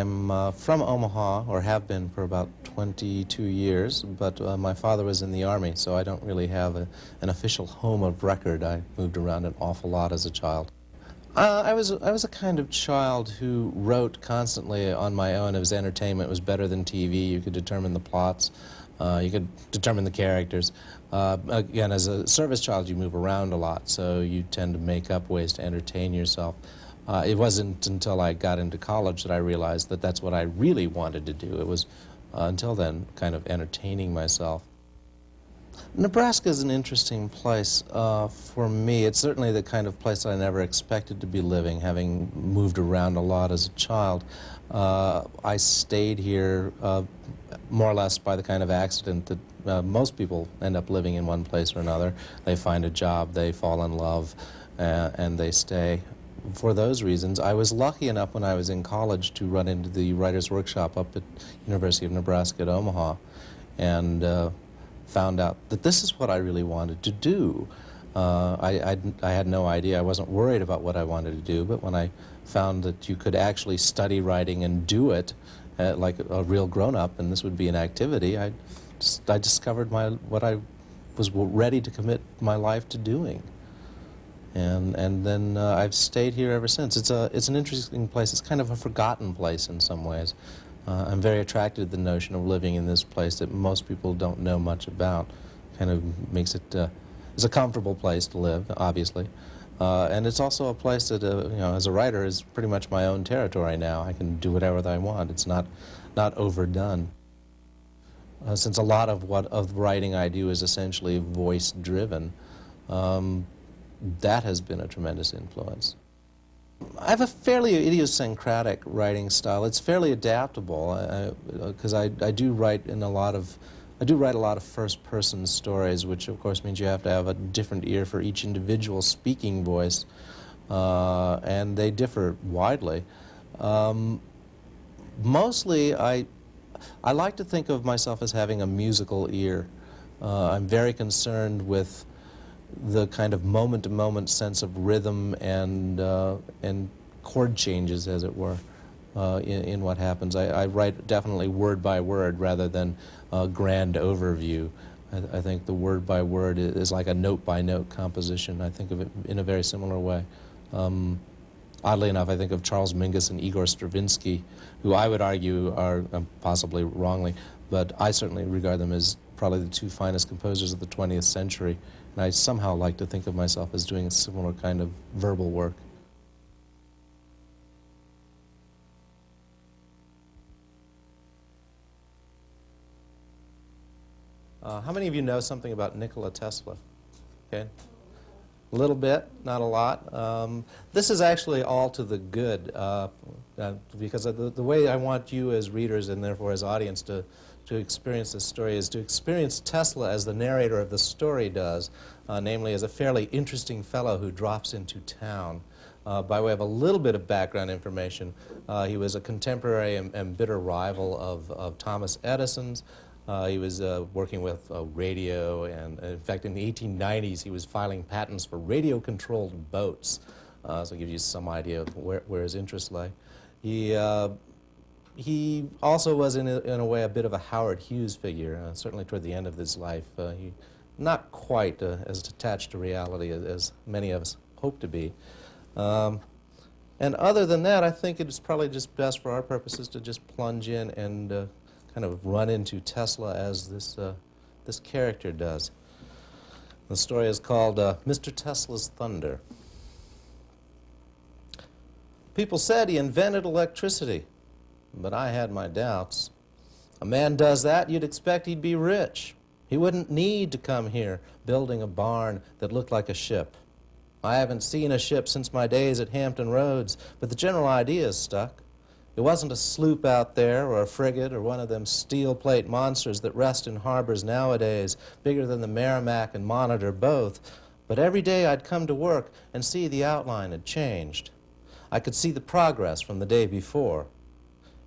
I'm from Omaha, or have been for about 22 years, but my father was in the Army, so I don't really have an official home of record. I moved around an awful lot as a child. I was a kind of child who wrote constantly on my own. It was entertainment. It was better than TV. You could determine the plots. You could determine the characters. Again, as a service child, you move around a lot, so you tend to make up ways to entertain yourself. It wasn't until I got into college that I realized that that's what I really wanted to do. It was, until then, kind of entertaining myself. Nebraska is an interesting place for me. It's certainly the kind of place I never expected to be living, having moved around a lot as a child. I stayed here more or less by the kind of accident that most people end up living in one place or another. They find a job, they fall in love, and they stay. For those reasons, I was lucky enough when I was in college to run into the Writers' Workshop up at University of Nebraska at Omaha, and found out that this is what I really wanted to do. I had no idea. I wasn't worried about what I wanted to do, but when I found that you could actually study writing and do it like a real grown-up, and this would be an activity, I discovered what I was ready to commit my life to doing. And then I've stayed here ever since. It's an interesting place. It's kind of a forgotten place in some ways. I'm very attracted to the notion of living in this place that most people don't know much about. Kind of makes it, it's a comfortable place to live, obviously. And it's also a place that, you know, as a writer, is pretty much my own territory now. I can do whatever I want. It's not overdone. Since a lot of writing I do is essentially voice-driven, that has been a tremendous influence. I have a fairly idiosyncratic writing style. It's fairly adaptable because I do write a lot of first-person stories, which of course means you have to have a different ear for each individual speaking voice, and they differ widely. Mostly, I like to think of myself as having a musical ear. I'm very concerned with the kind of moment-to-moment sense of rhythm and chord changes, as it were, in what happens. I write definitely word by word rather than a grand overview. I think the word by word is like a note-by-note composition. I think of it in a very similar way. Oddly enough, I think of Charles Mingus and Igor Stravinsky, who I would argue are, possibly wrongly, but I certainly regard them as probably the two finest composers of the 20th century. And I somehow like to think of myself as doing a similar kind of verbal work. How many of you know something about Nikola Tesla? Okay. A little bit, not a lot. This is actually all to the good, because the way I want you as readers and therefore as audience to experience this story is to experience Tesla as the narrator of the story does, namely as a fairly interesting fellow who drops into town. By way of a little bit of background information, he was a contemporary and bitter rival of Thomas Edison's. He was working with radio, and in fact in the 1890s he was filing patents for radio-controlled boats, so it gives you some idea of where his interests lay. He also was, in a way, a bit of a Howard Hughes figure, certainly toward the end of his life. Not quite as attached to reality as many of us hope to be. And other than that, I think it's probably just best for our purposes to just plunge in and kind of run into Tesla as this character does. The story is called Mr. Tesla's Thunder. People said he invented electricity, but I had my doubts. A man does that, you'd expect he'd be rich. He wouldn't need to come here building a barn that looked like a ship. I haven't seen a ship since my days at Hampton Roads, but the general idea is stuck. It wasn't a sloop out there, or a frigate, or one of them steel plate monsters that rest in harbors nowadays, bigger than the Merrimack and Monitor both. But every day I'd come to work and see the outline had changed. I could see the progress from the day before.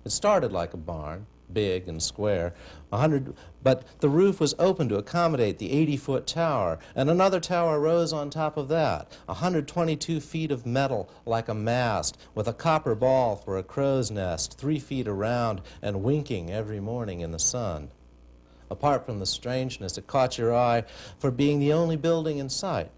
It started like a barn, big and square. But the roof was open to accommodate the 80-foot tower, and another tower rose on top of that, 122 feet of metal like a mast, with a copper ball for a crow's nest, 3 feet around and winking every morning in the sun. Apart from the strangeness, it caught your eye for being the only building in sight.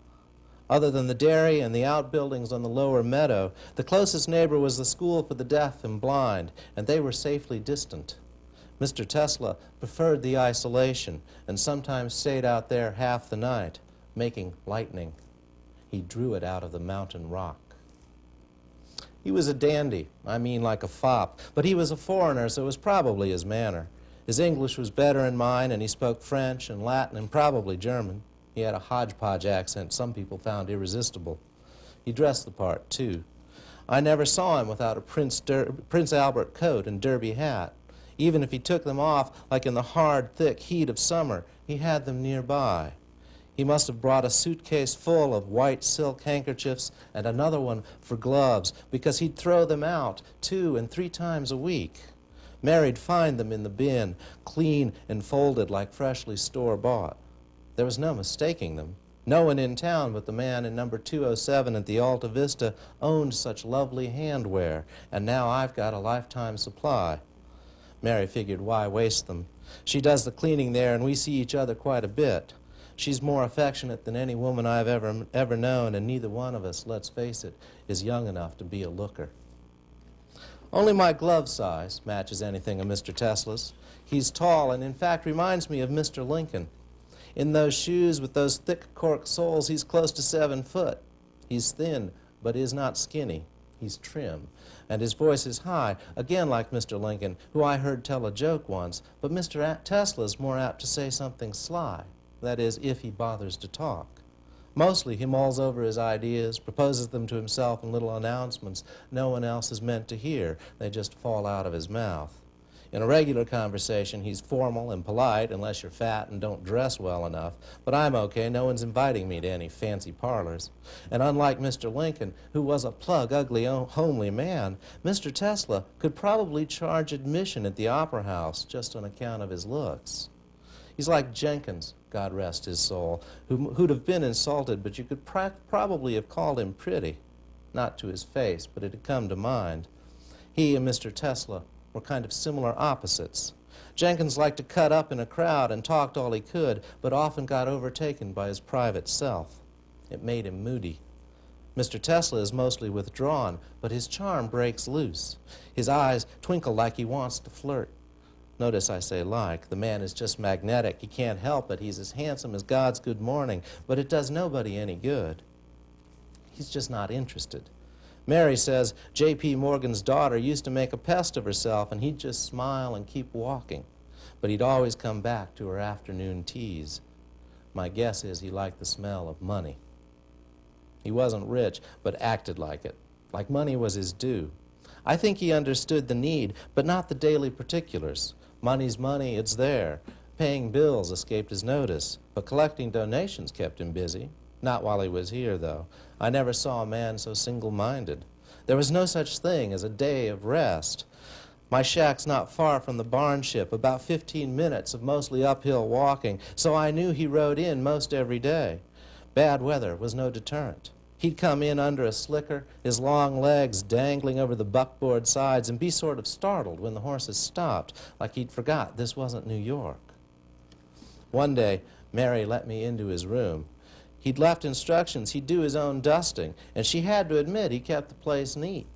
Other than the dairy and the outbuildings on the lower meadow, the closest neighbor was the school for the deaf and blind, and they were safely distant. Mr. Tesla preferred the isolation and sometimes stayed out there half the night, making lightning. He drew it out of the mountain rock. He was a dandy, I mean like a fop, but he was a foreigner, so it was probably his manner. His English was better than mine, and he spoke French and Latin and probably German. He had a hodgepodge accent some people found irresistible. He dressed the part, too. I never saw him without a Prince Albert coat and derby hat. Even if he took them off, like in the hard, thick heat of summer, he had them nearby. He must have brought a suitcase full of white silk handkerchiefs and another one for gloves, because he'd throw them out 2 and 3 times a week. Mary'd find them in the bin, clean and folded like freshly store-bought. There was no mistaking them. No one in town but the man in number 207 at the Alta Vista owned such lovely handwear, and now I've got a lifetime supply. Mary figured, why waste them? She does the cleaning there, and we see each other quite a bit. She's more affectionate than any woman I've ever known, and neither one of us, let's face it, is young enough to be a looker. Only my glove size matches anything of Mr. Tesla's. He's tall and, in fact, reminds me of Mr. Lincoln. In those shoes with those thick cork soles, he's close to 7 foot. He's thin, but is not skinny. He's trim, and his voice is high, again like Mr. Lincoln, who I heard tell a joke once, but Mr. Tesla's more apt to say something sly, that is, if he bothers to talk. Mostly he mulls over his ideas, proposes them to himself in little announcements no one else is meant to hear. They just fall out of his mouth. In a regular conversation, he's formal and polite, unless you're fat and don't dress well enough. But I'm okay. No one's inviting me to any fancy parlors. And unlike Mr. Lincoln, who was a plug, ugly, homely man, Mr. Tesla could probably charge admission at the Opera House just on account of his looks. He's like Jenkins, God rest his soul, who'd have been insulted, but you could probably have called him pretty. Not to his face, but it had come to mind. He and Mr. Tesla were kind of similar opposites. Jenkins liked to cut up in a crowd and talked all he could, but often got overtaken by his private self. It made him moody. Mr. Tesla is mostly withdrawn, but his charm breaks loose. His eyes twinkle like he wants to flirt. Notice I say like. The man is just magnetic. He can't help it. He's as handsome as God's good morning, but it does nobody any good. He's just not interested. Mary says J.P. Morgan's daughter used to make a pest of herself, and he'd just smile and keep walking. But he'd always come back to her afternoon teas. My guess is he liked the smell of money. He wasn't rich, but acted like it, like money was his due. I think he understood the need, but not the daily particulars. Money's money, it's there. Paying bills escaped his notice, but collecting donations kept him busy. Not while he was here, though. I never saw a man so single-minded. There was no such thing as a day of rest. My shack's not far from the barn ship, about 15 minutes of mostly uphill walking, so I knew he rode in most every day. Bad weather was no deterrent. He'd come in under a slicker, his long legs dangling over the buckboard sides, and be sort of startled when the horses stopped, like he'd forgot this wasn't New York. One day, Mary let me into his room. He'd left instructions he'd do his own dusting, and she had to admit he kept the place neat.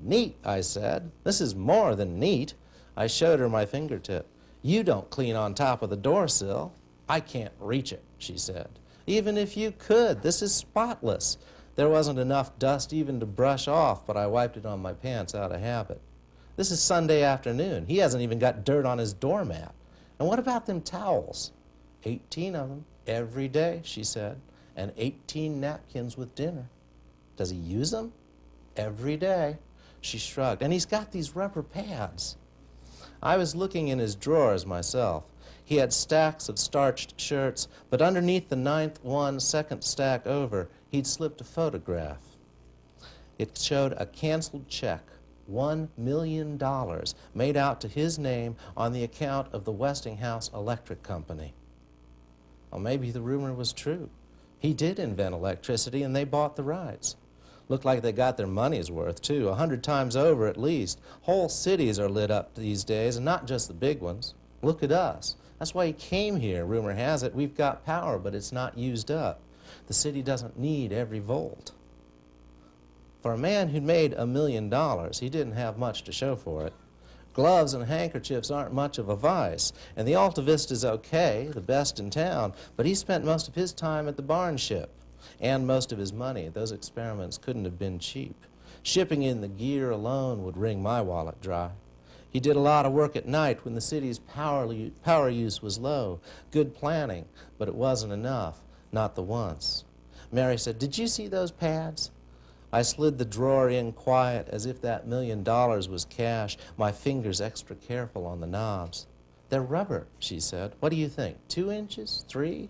Neat, I said. This is more than neat. I showed her my fingertip. You don't clean on top of the door sill. I can't reach it, she said. Even if you could, this is spotless. There wasn't enough dust even to brush off, but I wiped it on my pants out of habit. This is Sunday afternoon. He hasn't even got dirt on his doormat. And what about them towels? 18 of them. Every day, she said, and 18 napkins with dinner. Does he use them? Every day. She shrugged. And he's got these rubber pads. I was looking in his drawers myself. He had stacks of starched shirts, but underneath the 9th one, second stack over, he'd slipped a photograph. It showed a canceled check $1 million made out to his name on the account of the Westinghouse Electric Company. Well, maybe the rumor was true. He did invent electricity, and they bought the rights. Looked like they got their money's worth, too, 100 times over at least. Whole cities are lit up these days, and not just the big ones. Look at us. That's why he came here, rumor has it. We've got power, but it's not used up. The city doesn't need every volt. For a man who'd made $1 million, he didn't have much to show for it. Gloves and handkerchiefs aren't much of a vice, and the Altavista is okay, the best in town, but he spent most of his time at the barn ship, and most of his money. Those experiments couldn't have been cheap. Shipping in the gear alone would wring my wallet dry. He did a lot of work at night when the city's power use was low. Good planning, but it wasn't enough, not the once. Mary said, "Did you see those pads?" I slid the drawer in quiet as if that $1 million was cash, my fingers extra careful on the knobs. "They're rubber," she said. "What do you think, 2 inches, 3?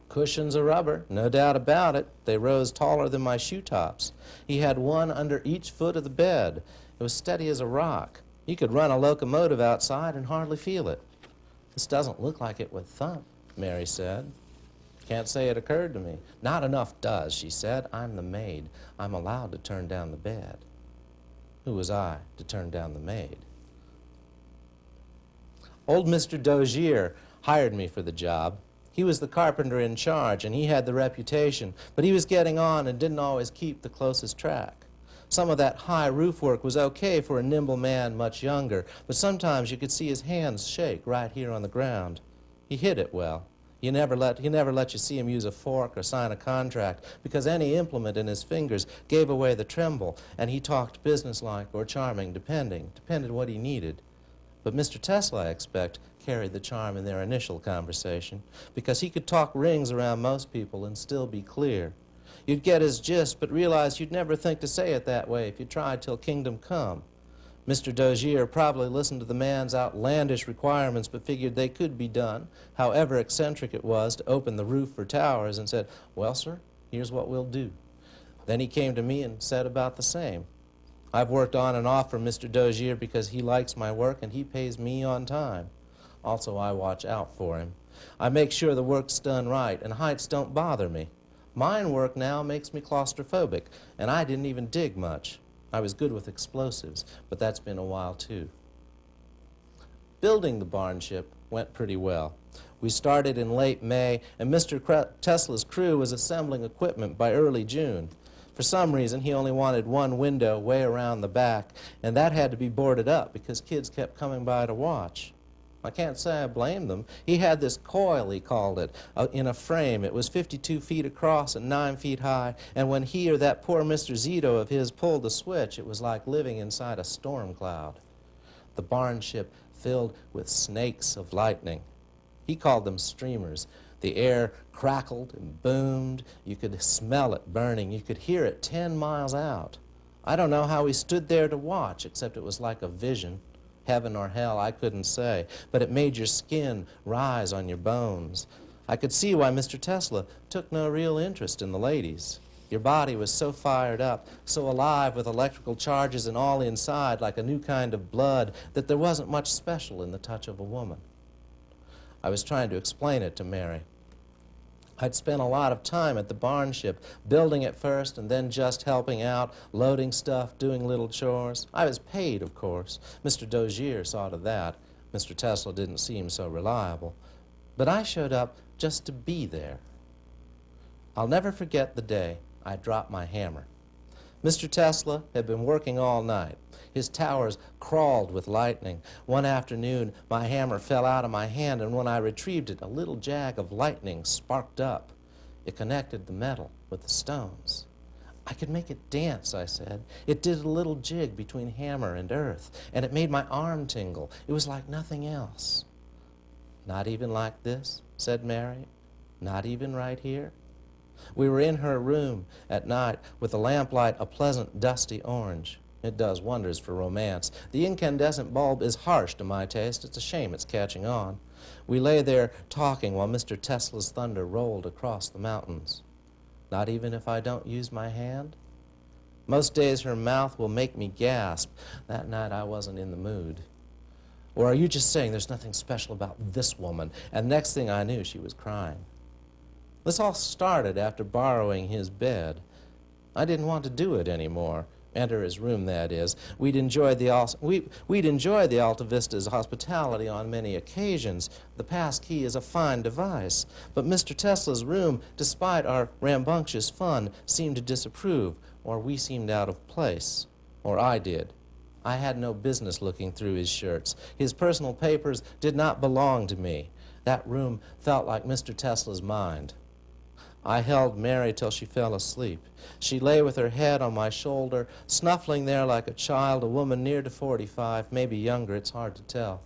Cushions of rubber, no doubt about it. They rose taller than my shoe tops. He had one under each foot of the bed. It was steady as a rock. You could run a locomotive outside and hardly feel it." "This doesn't look like it would thump," Mary said. "Can't say it occurred to me." "Not enough does," she said. "I'm the maid. I'm allowed to turn down the bed." Who was I to turn down the maid? Old Mr. Dozier hired me for the job. He was the carpenter in charge, and he had the reputation, but he was getting on and didn't always keep the closest track. Some of that high roof work was okay for a nimble man much younger, but sometimes you could see his hands shake right here on the ground. He hid it well. He never let you see him use a fork or sign a contract, because any implement in his fingers gave away the tremble, and he talked businesslike or charming, depended what he needed. But Mr. Tesla, I expect, carried the charm in their initial conversation, because he could talk rings around most people and still be clear. You'd get his gist, but realize you'd never think to say it that way if you tried till kingdom come. Mr. Dozier probably listened to the man's outlandish requirements, but figured they could be done, however eccentric it was, to open the roof for towers, and said, "Well, sir, here's what we'll do." Then he came to me and said about the same. I've worked on and off for Mr. Dozier because he likes my work and he pays me on time. Also, I watch out for him. I make sure the work's done right, and heights don't bother me. Mine work now makes me claustrophobic, and I didn't even dig much. I was good with explosives, but that's been a while too. Building the barn ship went pretty well. We started in late May, and Mr. Tesla's crew was assembling equipment by early June. For some reason, he only wanted one window way around the back, and that had to be boarded up because kids kept coming by to watch. I can't say I blame them. He had this coil, he called it, in a frame. It was 52 feet across and 9 feet high, and when he or that poor Mr. Zito of his pulled the switch, it was like living inside a storm cloud. The barn ship filled with snakes of lightning. He called them streamers. The air crackled and boomed. You could smell it burning. You could hear it 10 miles out. I don't know how we stood there to watch, except it was like a vision. Heaven or hell, I couldn't say, but it made your skin rise on your bones. I could see why Mr. Tesla took no real interest in the ladies. Your body was so fired up, so alive with electrical charges and all inside like a new kind of blood, that there wasn't much special in the touch of a woman. I was trying to explain it to Mary. I'd spent a lot of time at the barn ship, building it first and then just helping out, loading stuff, doing little chores. I was paid, of course. Mr. Dozier saw to that. Mr. Tesla didn't seem so reliable. But I showed up just to be there. I'll never forget the day I dropped my hammer. Mr. Tesla had been working all night. His towers crawled with lightning. One afternoon, my hammer fell out of my hand, and when I retrieved it, a little jag of lightning sparked up. It connected the metal with the stones. I could make it dance, I said. It did a little jig between hammer and earth, and it made my arm tingle. It was like nothing else. "Not even like this?" said Mary. "Not even right here?" We were in her room at night with the lamplight a pleasant dusty orange. It does wonders for romance. The incandescent bulb is harsh to my taste. It's a shame it's catching on. We lay there talking while Mr. Tesla's thunder rolled across the mountains. "Not even if I don't use my hand?" Most days her mouth will make me gasp. That night I wasn't in the mood. Or are you just saying there's nothing special about this woman? And next thing I knew, she was crying. This all started after borrowing his bed. I didn't want to do it anymore. Enter his room, that is. We'd enjoyed the Alta Vista's hospitality on many occasions. The pass key is a fine device. But Mr. Tesla's room, despite our rambunctious fun, seemed to disapprove, or we seemed out of place. Or I did. I had no business looking through his shirts. His personal papers did not belong to me. That room felt like Mr. Tesla's mind. I held Mary till she fell asleep. She lay with her head on my shoulder, snuffling there like a child, a woman near to 45, maybe younger, it's hard to tell.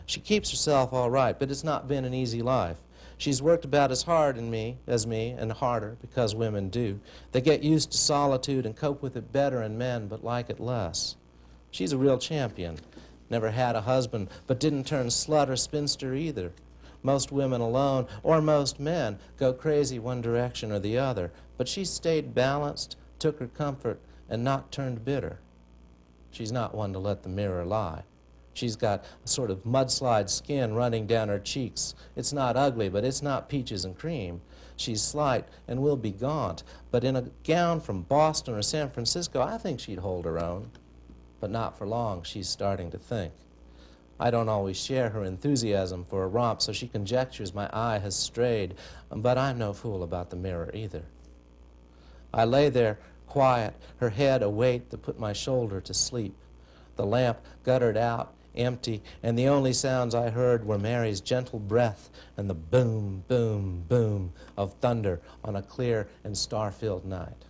She keeps herself all right, but it's not been an easy life. She's worked about as hard as me, and harder, because women do. They get used to solitude and cope with it better in men, but like it less. She's a real champion. Never had a husband, but didn't turn slut or spinster either. Most women alone, or most men, go crazy one direction or the other, but she stayed balanced, took her comfort, and not turned bitter. She's not one to let the mirror lie. She's got a sort of mudslide skin running down her cheeks. It's not ugly, but it's not peaches and cream. She's slight and will be gaunt, but in a gown from Boston or San Francisco, I think she'd hold her own. But not for long, she's starting to think. I don't always share her enthusiasm for a romp, so she conjectures my eye has strayed, but I'm no fool about the mirror either. I lay there, quiet, her head a weight that put my shoulder to sleep. The lamp guttered out, empty, and the only sounds I heard were Mary's gentle breath and the boom, boom, boom of thunder on a clear and star-filled night.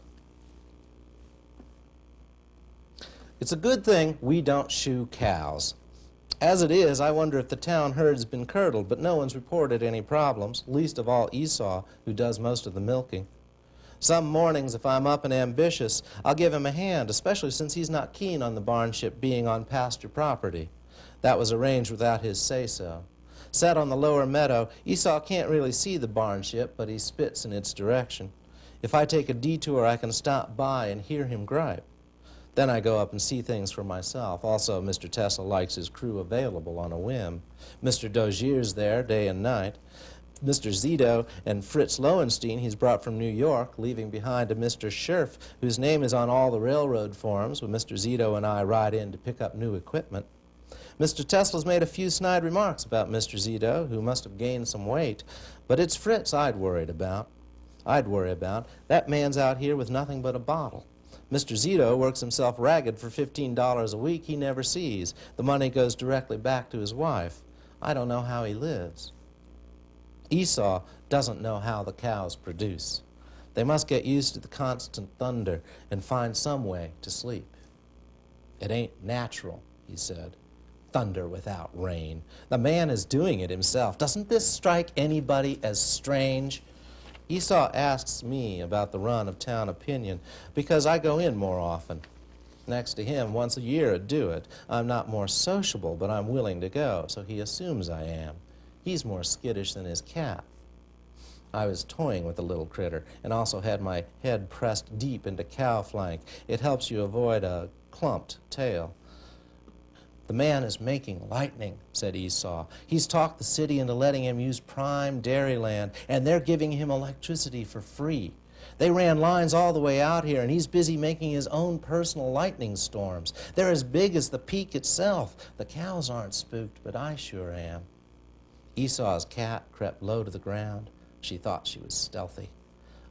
It's a good thing we don't shoe cows. As it is, I wonder if the town herd's been curdled, but no one's reported any problems, least of all Esau, who does most of the milking. Some mornings, if I'm up and ambitious, I'll give him a hand, especially since he's not keen on the barnship being on pasture property. That was arranged without his say-so. Set on the lower meadow, Esau can't really see the barnship, but he spits in its direction. If I take a detour, I can stop by and hear him gripe. Then I go up and see things for myself. Also, Mr. Tesla likes his crew available on a whim. Mr. Dozier's there day and night. Mr. Zito and Fritz Lowenstein he's brought from New York, leaving behind a Mr. Scherf, whose name is on all the railroad forms when Mr. Zito and I ride in to pick up new equipment. Mr. Tesla's made a few snide remarks about Mr. Zito, who must have gained some weight, but it's Fritz I'd worry about. That man's out here with nothing but a bottle. Mr. Zito works himself ragged for $15 a week he never sees. The money goes directly back to his wife. I don't know how he lives. Esau doesn't know how the cows produce. They must get used to the constant thunder and find some way to sleep. It ain't natural, he said. Thunder without rain. The man is doing it himself. Doesn't this strike anybody as strange? Esau asks me about the run of town opinion because I go in more often. Next to him, once a year would do it. I'm not more sociable, but I'm willing to go, so he assumes I am. He's more skittish than his cat. I was toying with the little critter and also had my head pressed deep into cow flank. It helps you avoid a clumped tail. The man is making lightning, said Esau. He's talked the city into letting him use prime dairy land, and they're giving him electricity for free. They ran lines all the way out here, and he's busy making his own personal lightning storms. They're as big as the peak itself. The cows aren't spooked, but I sure am. Esau's cat crept low to the ground. She thought she was stealthy.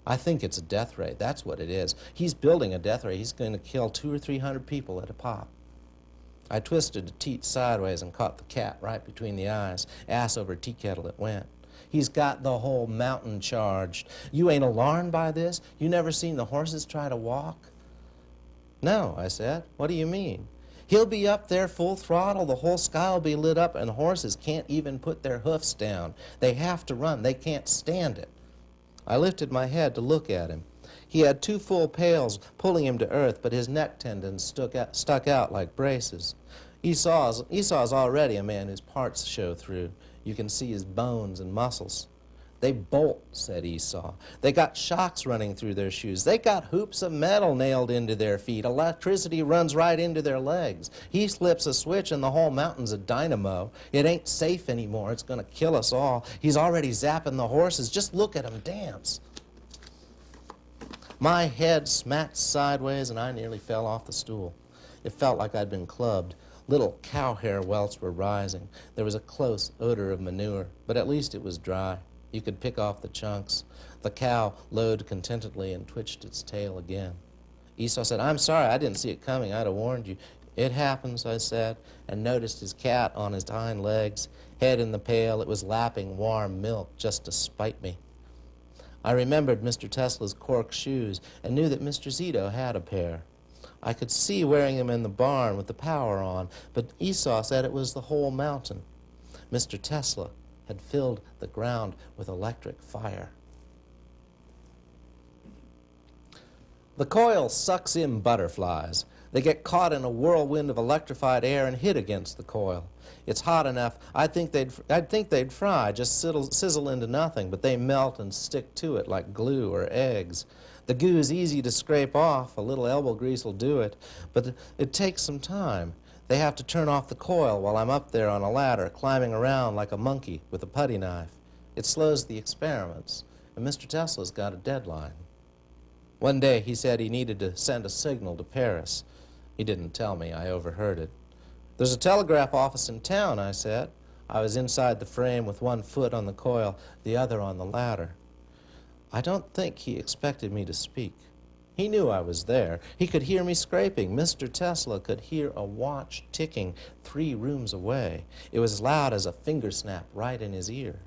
I think it's a death ray. That's what it is. He's building a death ray. He's going to kill 200 or 300 people at a pop. I twisted the teat sideways and caught the cat right between the eyes. Ass over tea kettle it went. He's got the whole mountain charged. You ain't alarmed by this? You never seen the horses try to walk? No, I said. What do you mean? He'll be up there full throttle, the whole sky will be lit up, and the horses can't even put their hoofs down. They have to run. They can't stand it. I lifted my head to look at him. He had 2 full pails pulling him to earth, but his neck tendons stuck out like braces. Esau's already a man whose parts show through. You can see his bones and muscles. They bolt, said Esau. They got shocks running through their shoes. They got hoops of metal nailed into their feet. Electricity runs right into their legs. He slips a switch and the whole mountain's a dynamo. It ain't safe anymore. It's going to kill us all. He's already zapping the horses. Just look at him dance. My head smacked sideways and I nearly fell off the stool. It felt like I'd been clubbed. Little cow hair welts were rising. There was a close odor of manure, but at least it was dry. You could pick off the chunks. The cow lowed contentedly and twitched its tail again. Esau said, "I'm sorry, I didn't see it coming. I'd have warned you." "It happens," I said, and noticed his cat on his hind legs. Head in the pail, it was lapping warm milk just to spite me. I remembered Mr. Tesla's cork shoes and knew that Mr. Zito had a pair. I could see wearing them in the barn with the power on, but Esau said it was the whole mountain. Mr. Tesla had filled the ground with electric fire. The coil sucks in butterflies. They get caught in a whirlwind of electrified air and hit against the coil. It's hot enough, I'd think they'd fry, just sizzle into nothing, but they melt and stick to it like glue or eggs. The goo is easy to scrape off. A little elbow grease will do it, but it takes some time. They have to turn off the coil while I'm up there on a ladder, climbing around like a monkey with a putty knife. It slows the experiments, and Mr. Tesla's got a deadline. One day he said he needed to send a signal to Paris. He didn't tell me. I overheard it. "There's a telegraph office in town," I said. I was inside the frame with one foot on the coil, the other on the ladder. I don't think he expected me to speak. He knew I was there. He could hear me scraping. Mr. Tesla could hear a watch ticking 3 rooms away. It was loud as a finger snap right in his ear.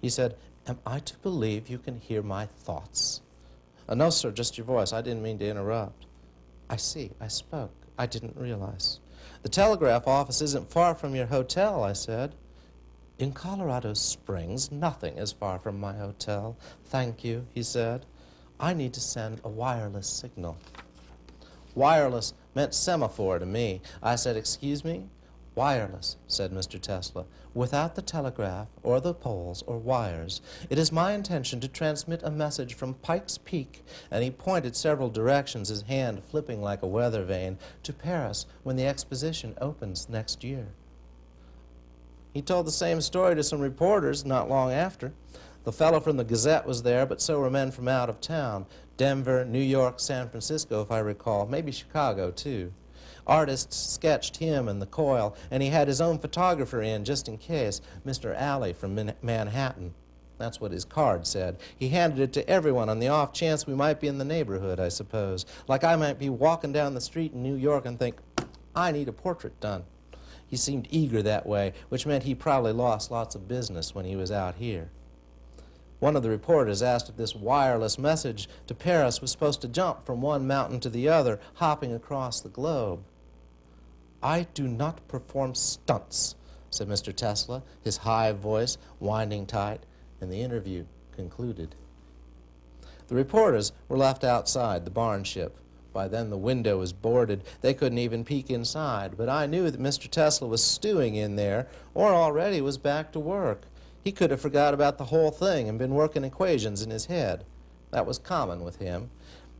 He said, "Am I to believe you can hear my thoughts?" "No, sir, just your voice. I didn't mean to interrupt." "I see. I spoke. I didn't realize." "The telegraph office isn't far from your hotel," I said. "In Colorado Springs, nothing is far from my hotel. Thank you," he said. "I need to send a wireless signal." Wireless meant semaphore to me. I said, "Excuse me?" "Wireless," said Mr. Tesla, "without the telegraph or the poles or wires. It is my intention to transmit a message from Pike's Peak," and he pointed several directions, his hand flipping like a weather vane, "to Paris when the exposition opens next year." He told the same story to some reporters not long after. The fellow from the Gazette was there, but so were men from out of town. Denver, New York, San Francisco, if I recall, maybe Chicago, too. Artists sketched him and the coil, and he had his own photographer in just in case, Mr. Alley from Manhattan. That's what his card said. He handed it to everyone on the off chance we might be in the neighborhood, I suppose. Like I might be walking down the street in New York and think, "I need a portrait done." He seemed eager that way, which meant he probably lost lots of business when he was out here. One of the reporters asked if this wireless message to Paris was supposed to jump from one mountain to the other, hopping across the globe. "I do not perform stunts," said Mr. Tesla, his high voice winding tight, and the interview concluded. The reporters were left outside the barn ship. By then the window was boarded. They couldn't even peek inside, but I knew that Mr. Tesla was stewing in there, or already was back to work. He could have forgot about the whole thing and been working equations in his head. That was common with him.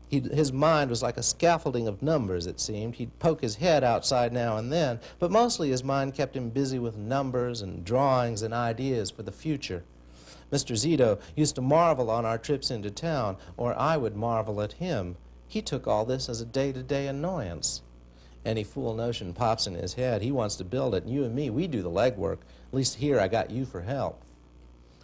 His mind was like a scaffolding of numbers, it seemed. He'd poke his head outside now and then, but mostly his mind kept him busy with numbers and drawings and ideas for the future. Mr. Zito used to marvel on our trips into town, or I would marvel at him. He took all this as a day-to-day annoyance. Any fool notion pops in his head, he wants to build it, and you and me, we do the legwork. At least here I got you for help.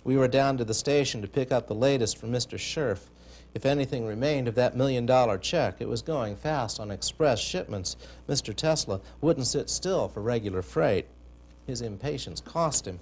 We were down to the station to pick up the latest from Mr. Scherf. If anything remained of that $1 million check, it was going fast on express shipments. Mr. Tesla wouldn't sit still for regular freight. His impatience cost him.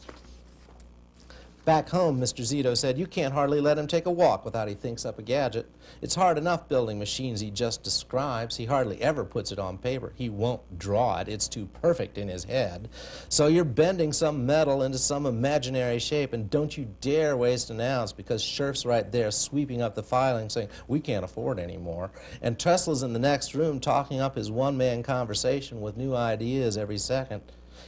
Back home, Mr. Zito said, "You can't hardly let him take a walk without he thinks up a gadget. It's hard enough building machines he just describes. He hardly ever puts it on paper. He won't draw it. It's too perfect in his head. So you're bending some metal into some imaginary shape, and don't you dare waste an ounce, because Scherf's right there sweeping up the filing saying, 'We can't afford any more.' And Tesla's in the next room talking up his one-man conversation with new ideas every second.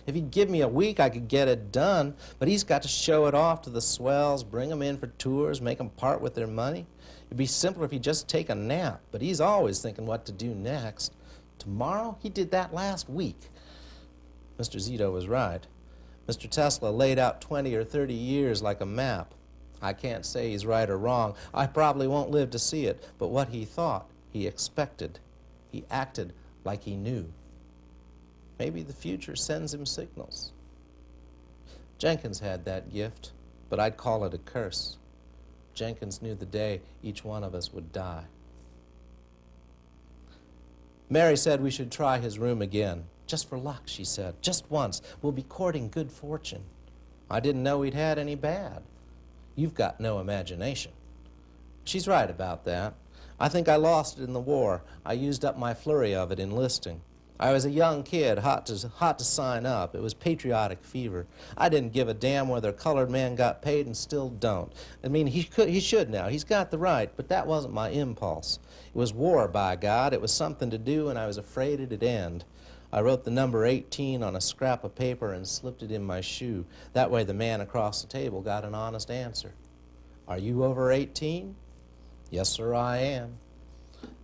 If he'd give me a week, I could get it done, but he's got to show it off to the swells, bring them in for tours, make them part with their money. It'd be simpler if he'd just take a nap, but he's always thinking what to do next. Tomorrow? He did that last week. Mr. Zito was right. Mr. Tesla laid out 20 or 30 years like a map. I can't say he's right or wrong. I probably won't live to see it, but what he thought, he expected. He acted like he knew. Maybe the future sends him signals. Jenkins had that gift, but I'd call it a curse. Jenkins knew the day each one of us would die. Mary said we should try his room again. Just for luck, she said. Just once. We'll be courting good fortune. I didn't know he'd had any bad. You've got no imagination. She's right about that. I think I lost it in the war. I used up my flurry of it enlisting. I was a young kid, hot to sign up. It was patriotic fever. I didn't give a damn whether a colored man got paid and still don't. I mean, he should now. He's got the right, but that wasn't my impulse. It was war, by God. It was something to do, and I was afraid it'd end. I wrote the number 18 on a scrap of paper and slipped it in my shoe. That way the man across the table got an honest answer. Are you over 18? Yes, sir, I am.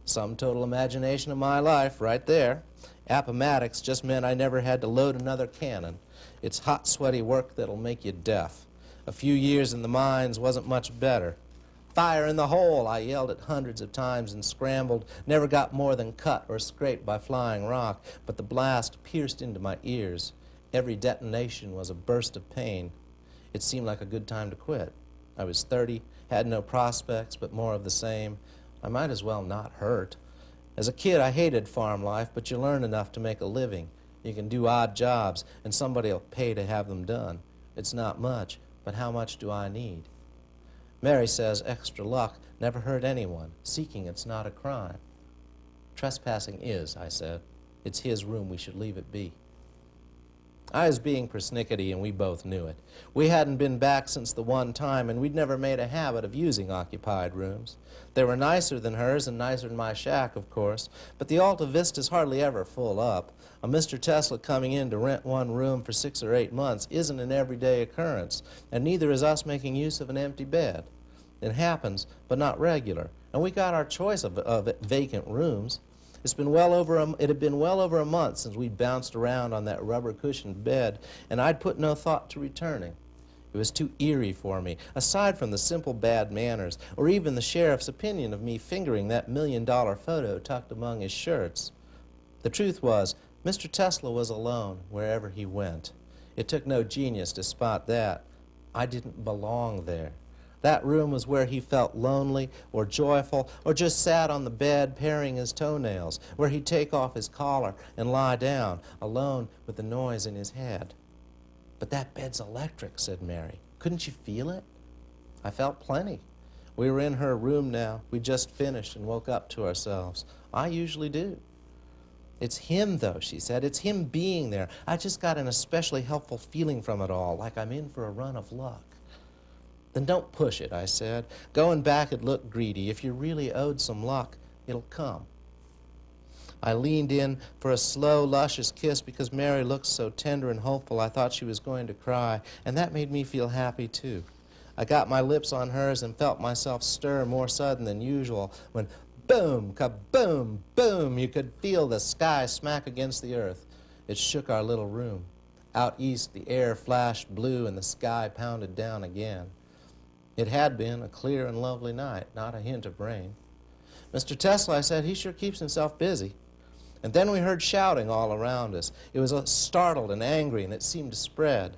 Sum total imagination of my life right there. Appomattox just meant I never had to load another cannon. It's hot, sweaty work that'll make you deaf. A few years in the mines wasn't much better. Fire in the hole, I yelled it hundreds of times and scrambled, never got more than cut or scraped by flying rock, but the blast pierced into my ears. Every detonation was a burst of pain. It seemed like a good time to quit. I was 30, had no prospects, but more of the same. I might as well not hurt. As a kid, I hated farm life, but you learn enough to make a living. You can do odd jobs, and somebody will pay to have them done. It's not much, but how much do I need? Mary says extra luck never hurt anyone. Seeking it's not a crime. Trespassing is, I said. It's his room. We should leave it be. I was being persnickety, and we both knew it. We hadn't been back since the one time, and we'd never made a habit of using occupied rooms. They were nicer than hers and nicer than my shack, of course, but the Alta Vista's hardly ever full up. A Mr. Tesla coming in to rent one room for 6 or 8 months isn't an everyday occurrence, and neither is us making use of an empty bed. It happens, but not regular, and we got our choice of vacant rooms. It had been well over a month since we'd bounced around on that rubber-cushioned bed, and I'd put no thought to returning. It was too eerie for me, aside from the simple bad manners, or even the sheriff's opinion of me fingering that $1 million photo tucked among his shirts. The truth was, Mr. Tesla was alone wherever he went. It took no genius to spot that. I didn't belong there. That room was where he felt lonely or joyful or just sat on the bed paring his toenails, where he'd take off his collar and lie down, alone with the noise in his head. But that bed's electric, said Mary. Couldn't you feel it? I felt plenty. We were in her room now. We'd just finished and woke up to ourselves. I usually do. It's him, though, she said. It's him being there. I just got an especially helpful feeling from it all, like I'm in for a run of luck. Then don't push it, I said. Going back would look greedy. If you really owed some luck, it'll come. I leaned in for a slow, luscious kiss because Mary looked so tender and hopeful I thought she was going to cry, and that made me feel happy, too. I got my lips on hers and felt myself stir more sudden than usual when boom, kaboom, boom, you could feel the sky smack against the earth. It shook our little room. Out east, the air flashed blue and the sky pounded down again. It had been a clear and lovely night, not a hint of rain. Mr. Tesla, I said, he sure keeps himself busy. And then we heard shouting all around us. It was startled and angry, and it seemed to spread.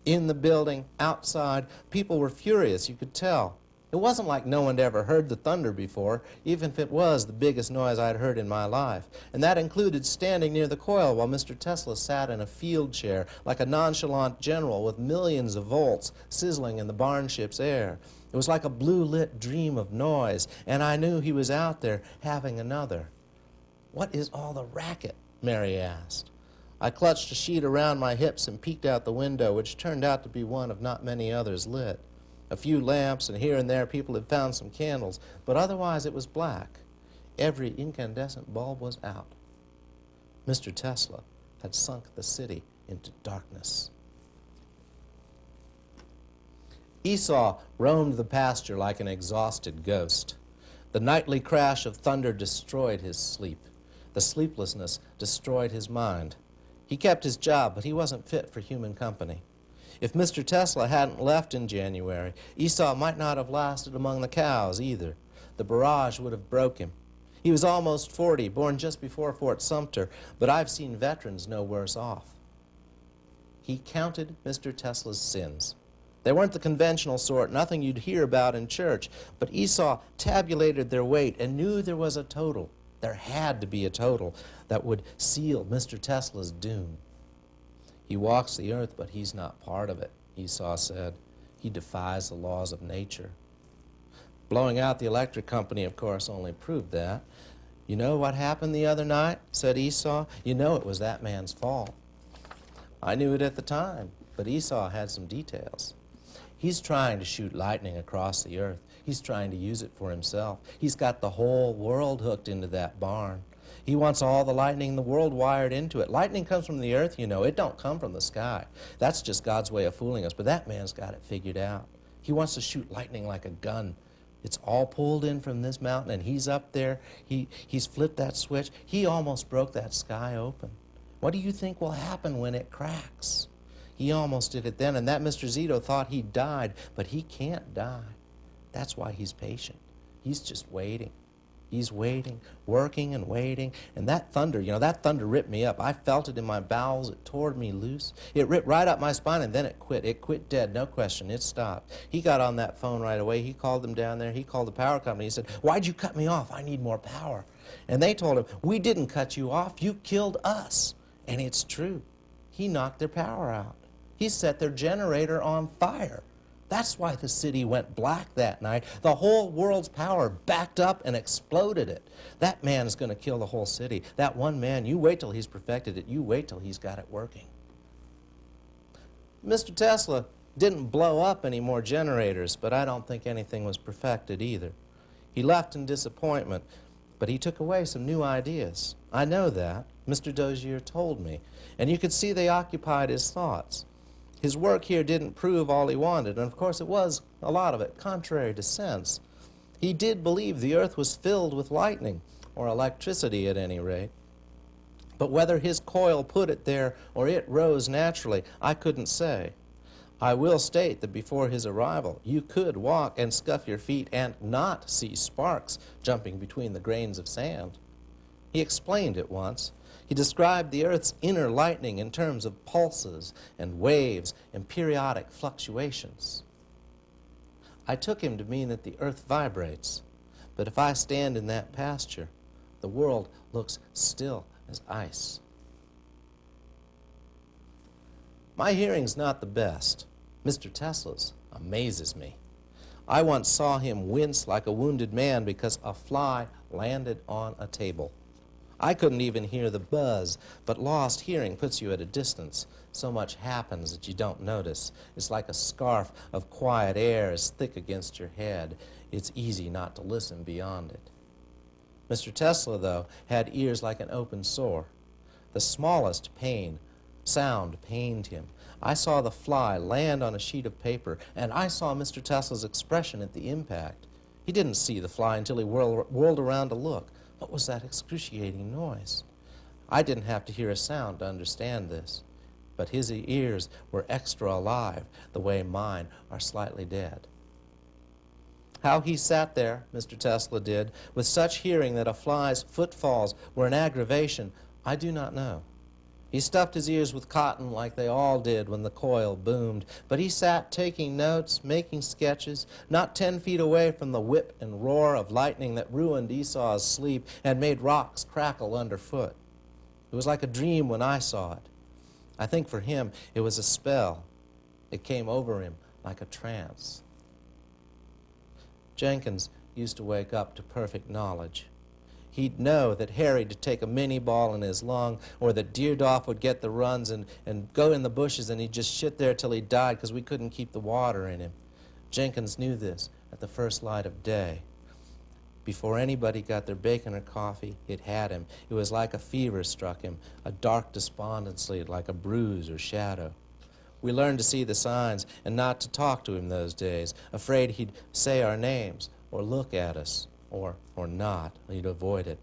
In the building, outside, people were furious, you could tell. It wasn't like no one had ever heard the thunder before, even if it was the biggest noise I'd heard in my life. And that included standing near the coil while Mr. Tesla sat in a field chair like a nonchalant general with millions of volts sizzling in the barn ship's air. It was like a blue-lit dream of noise, and I knew he was out there having another. What is all the racket? Mary asked. I clutched a sheet around my hips and peeked out the window, which turned out to be one of not many others lit. A few lamps, and here and there people had found some candles, but otherwise it was black. Every incandescent bulb was out. Mr. Tesla had sunk the city into darkness. Esau roamed the pasture like an exhausted ghost. The nightly crash of thunder destroyed his sleep. The sleeplessness destroyed his mind. He kept his job, but he wasn't fit for human company. If Mr. Tesla hadn't left in January, Esau might not have lasted among the cows either. The barrage would have broke him. He was almost 40, born just before Fort Sumter, but I've seen veterans no worse off. He counted Mr. Tesla's sins. They weren't the conventional sort, nothing you'd hear about in church, but Esau tabulated their weight and knew there was a total. There had to be a total that would seal Mr. Tesla's doom. He walks the earth, but he's not part of it, Esau said. He defies the laws of nature. Blowing out the electric company, of course, only proved that. You know what happened the other night, said Esau. You know it was that man's fault. I knew it at the time, but Esau had some details. He's trying to shoot lightning across the earth. He's trying to use it for himself. He's got the whole world hooked into that barn. He wants all the lightning in the world wired into it. Lightning comes from the earth, you know. It don't come from the sky. That's just God's way of fooling us, but that man's got it figured out. He wants to shoot lightning like a gun. It's all pulled in from this mountain, and he's up there. He's flipped that switch. He almost broke that sky open. What do you think will happen when it cracks? He almost did it then, and that Mr. Zito thought he died, but he can't die. That's why he's patient. He's just waiting. He's waiting, working and waiting. And that thunder, that thunder ripped me up. I felt it in my bowels. It tore me loose. It ripped right up my spine, and then it quit. It quit dead, no question. It stopped. He got on that phone right away. He called them down there. He called the power company. He said, "Why'd you cut me off? I need more power." And they told him, "We didn't cut you off. You killed us." And it's true. He knocked their power out. He set their generator on fire. That's why the city went black that night. The whole world's power backed up and exploded it. That man is going to kill the whole city. That one man, you wait till he's perfected it. You wait till he's got it working. Mr. Tesla didn't blow up any more generators, but I don't think anything was perfected either. He left in disappointment, but he took away some new ideas. I know that. Mr. Dozier told me. And you could see they occupied his thoughts. His work here didn't prove all he wanted, and of course it was, a lot of it, contrary to sense. He did believe the earth was filled with lightning, or electricity at any rate. But whether his coil put it there or it rose naturally, I couldn't say. I will state that before his arrival, you could walk and scuff your feet and not see sparks jumping between the grains of sand. He explained it once. He described the Earth's inner lightning in terms of pulses and waves and periodic fluctuations. I took him to mean that the Earth vibrates, but if I stand in that pasture, the world looks still as ice. My hearing's not the best. Mr. Tesla's amazes me. I once saw him wince like a wounded man because a fly landed on a table. I couldn't even hear the buzz, but lost hearing puts you at a distance. So much happens that you don't notice. It's like a scarf of quiet air is thick against your head. It's easy not to listen beyond it. Mr. Tesla, though, had ears like an open sore. The smallest sound pained him. I saw the fly land on a sheet of paper, and I saw Mr. Tesla's expression at the impact. He didn't see the fly until he whirled around to look. What was that excruciating noise? I didn't have to hear a sound to understand this, but his ears were extra alive, the way mine are slightly dead. How he sat there, Mr. Tesla did, with such hearing that a fly's footfalls were an aggravation, I do not know. He stuffed his ears with cotton like they all did when the coil boomed, but he sat taking notes, making sketches, not 10 feet away from the whip and roar of lightning that ruined Esau's sleep and made rocks crackle underfoot. It was like a dream when I saw it. I think for him it was a spell. It came over him like a trance. Jenkins used to wake up to perfect knowledge. He'd know that Harry'd take a mini ball in his lung, or that Deerdoff would get the runs and go in the bushes, and he'd just sit there till he died because we couldn't keep the water in him. Jenkins knew this at the first light of day. Before anybody got their bacon or coffee, it had him. It was like a fever struck him, a dark despondency like a bruise or shadow. We learned to see the signs and not to talk to him those days, afraid he'd say our names or look at us, or not. He'd avoid it.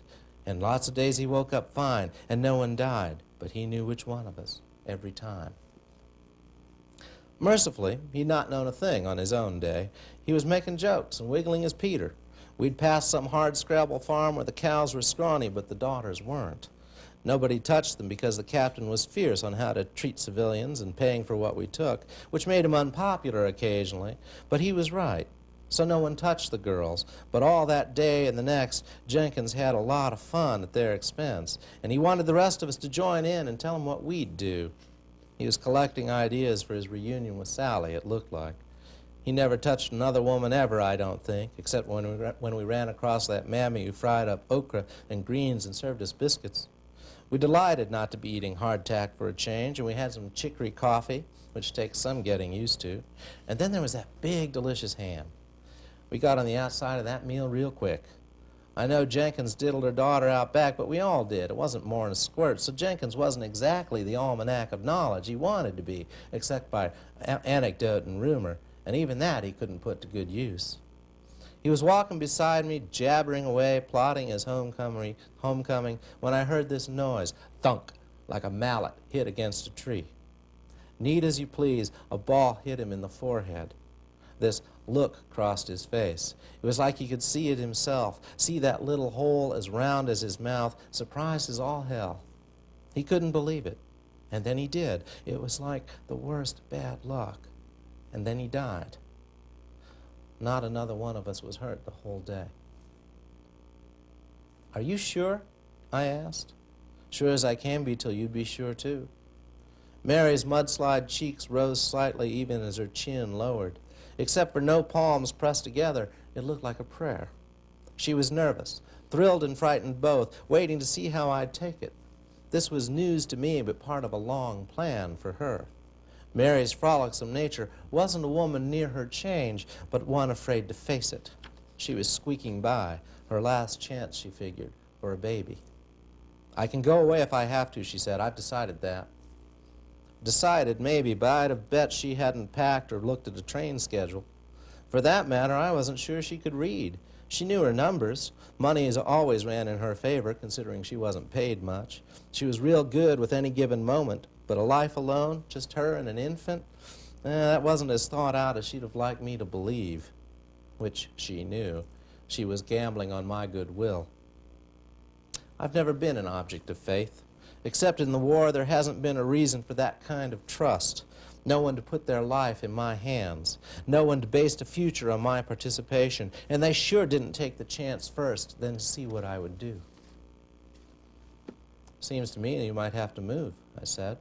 And lots of days he woke up fine and no one died, but he knew which one of us every time. Mercifully, he'd not known a thing on his own day. He was making jokes and wiggling his Peter. We'd passed some hard-scrabble farm where the cows were scrawny, but the daughters weren't. Nobody touched them because the captain was fierce on how to treat civilians and paying for what we took, which made him unpopular occasionally, but he was right. So no one touched the girls, but all that day and the next, Jenkins had a lot of fun at their expense, and he wanted the rest of us to join in and tell him what we'd do. He was collecting ideas for his reunion with Sally, it looked like. He never touched another woman ever, I don't think, except when we ran across that mammy who fried up okra and greens and served us biscuits. We delighted not to be eating hardtack for a change, and we had some chicory coffee, which takes some getting used to. And then there was that big, delicious ham. We got on the outside of that meal real quick. I know Jenkins diddled her daughter out back, but we all did. It wasn't more than a squirt, so Jenkins wasn't exactly the almanac of knowledge he wanted to be, except by anecdote and rumor. And even that he couldn't put to good use. He was walking beside me, jabbering away, plotting his homecoming, when I heard this noise, thunk, like a mallet hit against a tree. Neat as you please, a ball hit him in the forehead. This look crossed his face. It was like he could see it himself, see that little hole as round as his mouth, surprised as all hell. He couldn't believe it. And then he did. It was like the worst bad luck. And then he died. Not another one of us was hurt the whole day. Are you sure? I asked. Sure as I can be till you'd be sure too. Mary's mudslide cheeks rose slightly even as her chin lowered. Except for no palms pressed together, it looked like a prayer. She was nervous, thrilled and frightened both, waiting to see how I'd take it. This was news to me, but part of a long plan for her. Mary's frolicsome nature wasn't a woman near her change, but one afraid to face it. She was squeaking by, her last chance, she figured, for a baby. I can go away if I have to, she said. I've decided that. Decided, maybe, but I'd have bet she hadn't packed or looked at a train schedule. For that matter, I wasn't sure she could read. She knew her numbers. Money always ran in her favor, considering she wasn't paid much. She was real good with any given moment. But a life alone, just her and an infant, that wasn't as thought out as she'd have liked me to believe, which she knew. She was gambling on my goodwill. I've never been an object of faith. Except in the war, there hasn't been a reason for that kind of trust. No one to put their life in my hands. No one to base a future on my participation. And they sure didn't take the chance first, then see what I would do. Seems to me you might have to move, I said.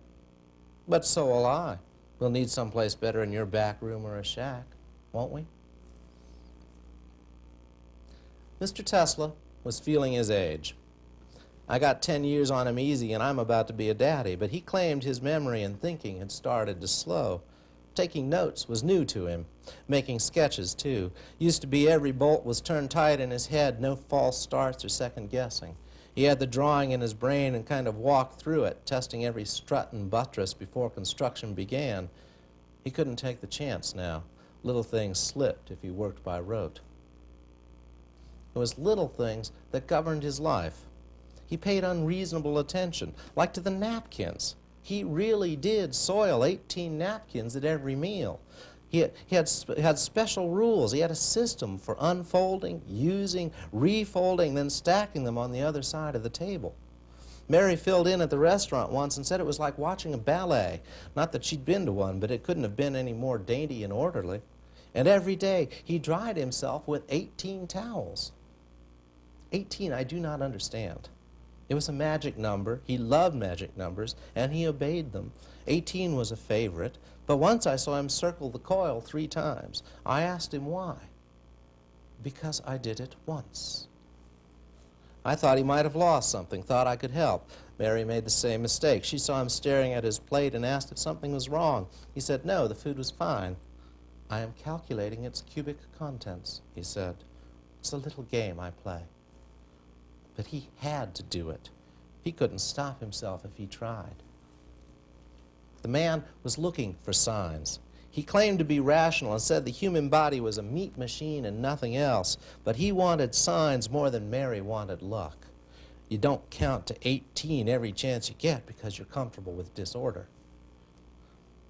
But so will I. We'll need someplace better in your back room or a shack, won't we? Mr. Tesla was feeling his age. I got 10 years on him easy, and I'm about to be a daddy, but he claimed his memory and thinking had started to slow. Taking notes was new to him. Making sketches, too. Used to be every bolt was turned tight in his head, no false starts or second guessing. He had the drawing in his brain and kind of walked through it, testing every strut and buttress before construction began. He couldn't take the chance now. Little things slipped if he worked by rote. It was little things that governed his life. He paid unreasonable attention, like to the napkins. He really did soil 18 napkins at every meal. He had special rules. He had a system for unfolding, using, refolding, then stacking them on the other side of the table. Mary filled in at the restaurant once and said it was like watching a ballet. Not that she'd been to one, but it couldn't have been any more dainty and orderly. And every day he dried himself with 18 towels. 18 I do not understand. It was a magic number. He loved magic numbers, and he obeyed them. 18 was a favorite, but once I saw him circle the coil 3 times. I asked him why. Because I did it once. I thought he might have lost something, thought I could help. Mary made the same mistake. She saw him staring at his plate and asked if something was wrong. He said, no, the food was fine. I am calculating its cubic contents, he said. It's a little game I play. But he had to do it. He couldn't stop himself if he tried. The man was looking for signs. He claimed to be rational and said the human body was a meat machine and nothing else, but he wanted signs more than Mary wanted luck. You don't count to 18 every chance you get because you're comfortable with disorder.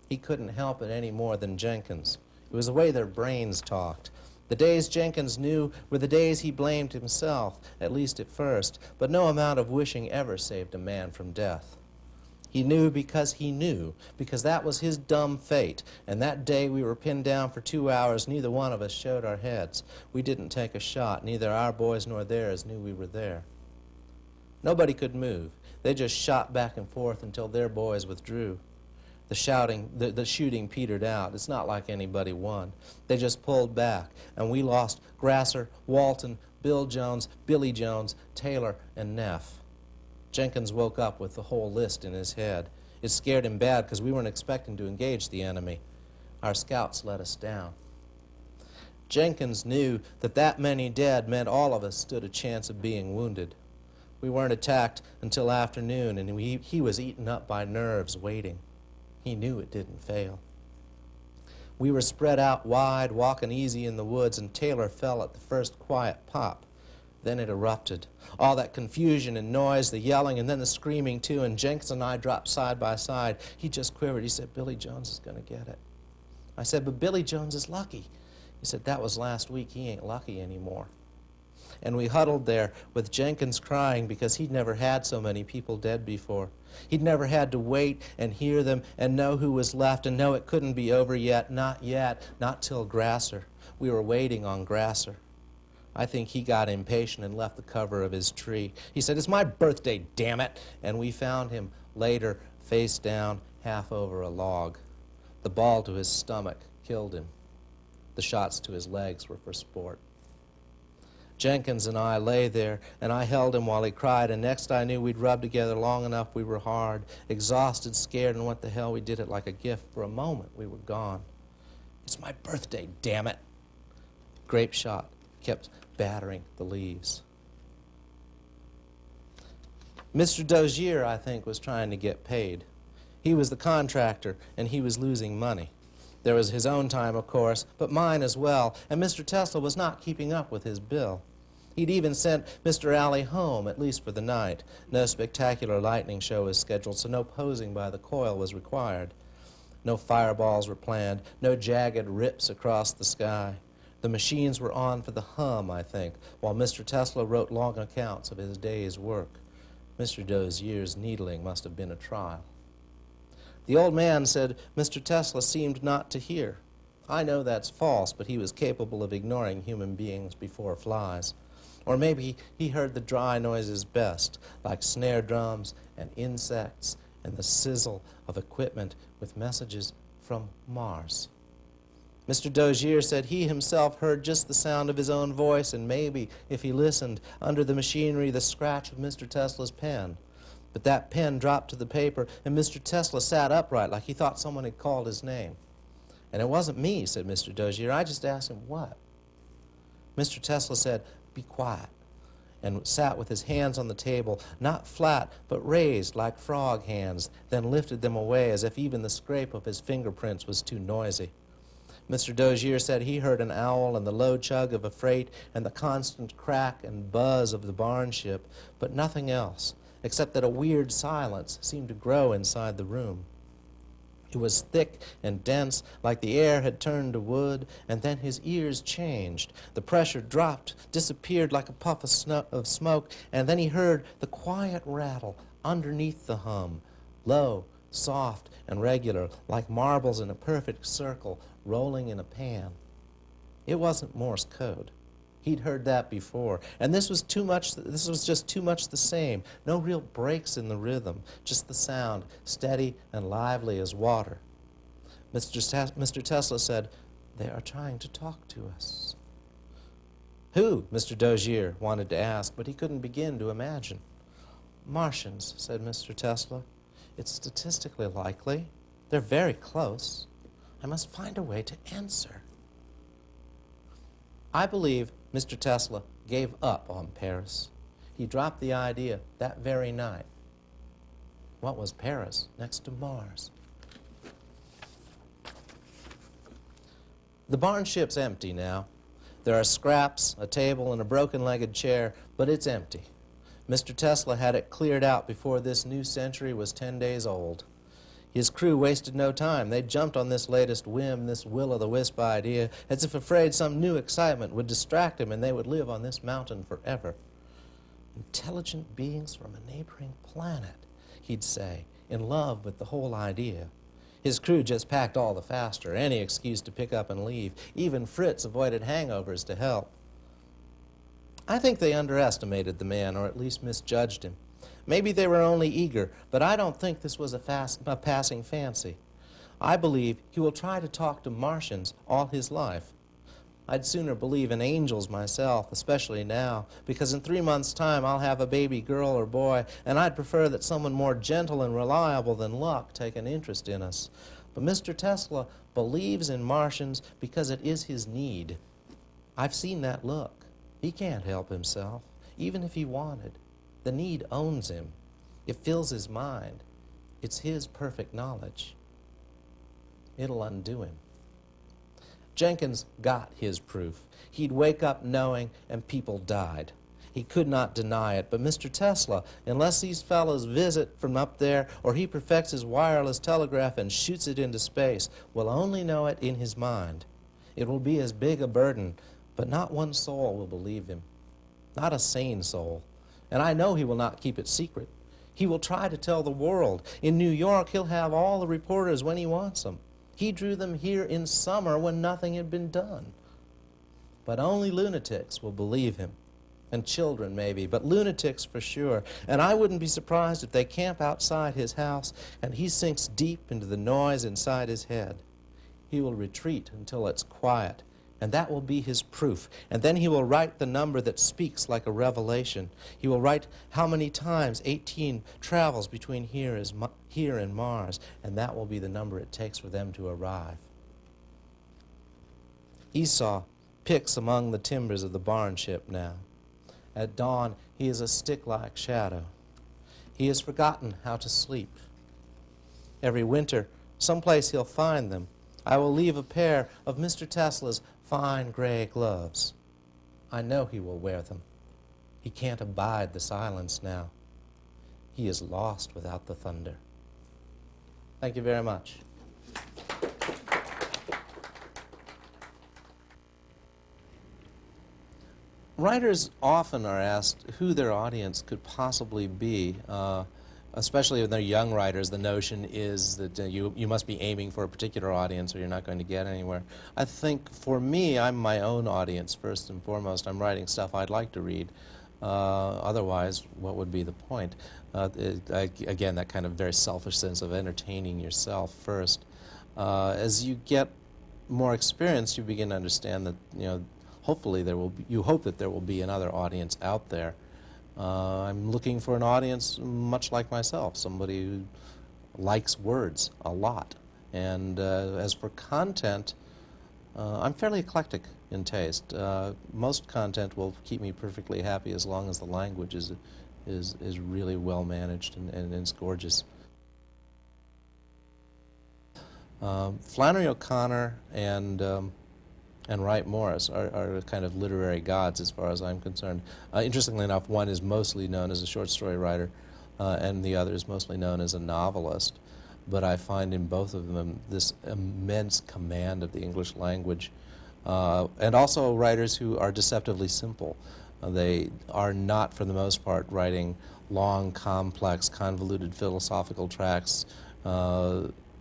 He couldn't help it any more than Jenkins. It was the way their brains talked. The days Jenkins knew were the days he blamed himself, at least at first, but no amount of wishing ever saved a man from death. He knew, because that was his dumb fate, and that day we were pinned down for 2 hours, neither one of us showed our heads. We didn't take a shot, neither our boys nor theirs knew we were there. Nobody could move. They just shot back and forth until their boys withdrew. The shooting petered out. It's not like anybody won. They just pulled back, and we lost Grasser, Walton, Bill Jones, Billy Jones, Taylor, and Neff. Jenkins woke up with the whole list in his head. It scared him bad because we weren't expecting to engage the enemy. Our scouts let us down. Jenkins knew that that many dead meant all of us stood a chance of being wounded. We weren't attacked until afternoon, and he was eaten up by nerves waiting. He knew it didn't fail. We were spread out wide, walking easy in the woods, and Taylor fell at the first quiet pop. Then it erupted. All that confusion and noise, the yelling, and then the screaming, too, and Jenkins and I dropped side by side. He just quivered. He said, "Billy Jones is going to get it." I said, "But Billy Jones is lucky." He said, "That was last week. He ain't lucky anymore." And we huddled there with Jenkins crying because he'd never had so many people dead before. He'd never had to wait and hear them and know who was left and know it couldn't be over yet, not till Grasser. We were waiting on Grasser. I think he got impatient and left the cover of his tree. He said, "It's my birthday, damn it!" And we found him later, face down, half over a log. The ball to his stomach killed him. The shots to his legs were for sport. Jenkins and I lay there, and I held him while he cried, and next I knew we'd rubbed together long enough we were hard, exhausted, scared, and what the hell, we did it like a gift. For a moment, we were gone. "It's my birthday, damn it!" Grape shot kept battering the leaves. Mr. Dozier, I think, was trying to get paid. He was the contractor, and he was losing money. There was his own time, of course, but mine as well, and Mr. Tesla was not keeping up with his bill. He'd even sent Mr. Alley home, at least for the night. No spectacular lightning show was scheduled, so no posing by the coil was required. No fireballs were planned, no jagged rips across the sky. The machines were on for the hum, I think, while Mr. Tesla wrote long accounts of his day's work. Mr. Dozier's needling must have been a trial. The old man said Mr. Tesla seemed not to hear. I know that's false, but he was capable of ignoring human beings before flies. Or maybe he heard the dry noises best, like snare drums and insects and the sizzle of equipment with messages from Mars. Mr. Dozier said he himself heard just the sound of his own voice and maybe, if he listened, under the machinery, the scratch of Mr. Tesla's pen. But that pen dropped to the paper, and Mr. Tesla sat upright like he thought someone had called his name. "And it wasn't me," said Mr. Dozier. "I just asked him what." Mr. Tesla said, "Be quiet," and sat with his hands on the table, not flat, but raised like frog hands, then lifted them away as if even the scrape of his fingerprints was too noisy. Mr. Dozier said he heard an owl and the low chug of a freight and the constant crack and buzz of the barn ship, but nothing else, except that a weird silence seemed to grow inside the room. It was thick and dense, like the air had turned to wood, and then his ears changed. The pressure dropped, disappeared like a puff of smoke, and then he heard the quiet rattle underneath the hum, low, soft, and regular, like marbles in a perfect circle rolling in a pan. It wasn't Morse code. He'd heard that before, and this was just too much the same. No real breaks in the rhythm, just the sound, steady and lively as water. Mr. Tesla said, "They are trying to talk to us." Who? Mr. Dozier wanted to ask, but he couldn't begin to imagine. "Martians," said Mr. Tesla. "It's statistically likely. They're very close. I must find a way to answer." I believe Mr. Tesla gave up on Paris. He dropped the idea that very night. What was Paris next to Mars? The barn ship's empty now. There are scraps, a table, and a broken-legged chair, but it's empty. Mr. Tesla had it cleared out before this new century was 10 days old. His crew wasted no time. They jumped on this latest whim, this will-o'-the-wisp idea, as if afraid some new excitement would distract him and they would live on this mountain forever. Intelligent beings from a neighboring planet, he'd say, in love with the whole idea. His crew just packed all the faster, any excuse to pick up and leave. Even Fritz avoided hangovers to help. I think they underestimated the man, or at least misjudged him. Maybe they were only eager, but I don't think this was a passing fancy. I believe he will try to talk to Martians all his life. I'd sooner believe in angels myself, especially now, because in 3 months' time I'll have a baby girl or boy, and I'd prefer that someone more gentle and reliable than luck take an interest in us. But Mr. Tesla believes in Martians because it is his need. I've seen that look. He can't help himself, even if he wanted. The need owns him. It fills his mind. It's his perfect knowledge. It'll undo him. Jenkins got his proof. He'd wake up knowing, and people died. He could not deny it, but Mr. Tesla, unless these fellows visit from up there or he perfects his wireless telegraph and shoots it into space, will only know it in his mind. It will be as big a burden, but not one soul will believe him. Not a sane soul. And I know he will not keep it secret. He will try to tell the world. In New York, he'll have all the reporters when he wants them. He drew them here in summer when nothing had been done. But only lunatics will believe him. And children, maybe, but lunatics for sure. And I wouldn't be surprised if they camp outside his house and he sinks deep into the noise inside his head. He will retreat until it's quiet, and that will be his proof. And then he will write the number that speaks like a revelation. He will write how many times 18 travels between here and Mars, and that will be the number it takes for them to arrive. Esau picks among the timbers of the barn ship now. At dawn, he is a stick-like shadow. He has forgotten how to sleep. Every winter, someplace he'll find them. I will leave a pair of Mr. Tesla's fine gray gloves. I know he will wear them. He can't abide the silence now. He is lost without the thunder. Thank you very much. Writers often are asked who their audience could possibly be. Especially when they're young writers, the notion is that you must be aiming for a particular audience or you're not going to get anywhere. I think for me, I'm my own audience first and foremost. I'm writing stuff I'd like to read. Otherwise, what would be the point? Again, that kind of very selfish sense of entertaining yourself first. As you get more experience, you begin to understand that, hopefully you hope that there will be another audience out there. I'm looking for an audience much like myself, somebody who likes words a lot. And as for content, I'm fairly eclectic in taste. Most content will keep me perfectly happy as long as the language is really well managed and it's gorgeous. Flannery O'Connor and Wright Morris are kind of literary gods as far as I'm concerned. Interestingly enough, one is mostly known as a short story writer, and the other is mostly known as a novelist. But I find in both of them this immense command of the English language, and also writers who are deceptively simple. They are not, for the most part, writing long, complex, convoluted philosophical tracts.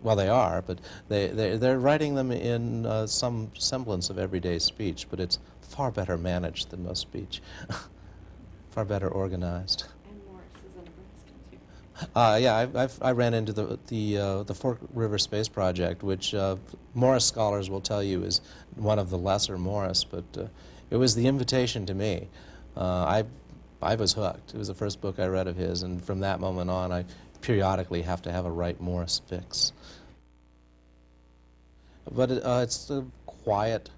Well, they are, but they're writing them in some semblance of everyday speech, but it's far better managed than most speech, far better organized. And Morris is in Nebraska, too. Yeah, I ran into the Fork River Space Project, which Morris scholars will tell you is one of the lesser Morris, but it was the invitation to me. I was hooked. It was the first book I read of his, and from that moment on, I periodically have to have a Wright Morris fix. But it's a quiet,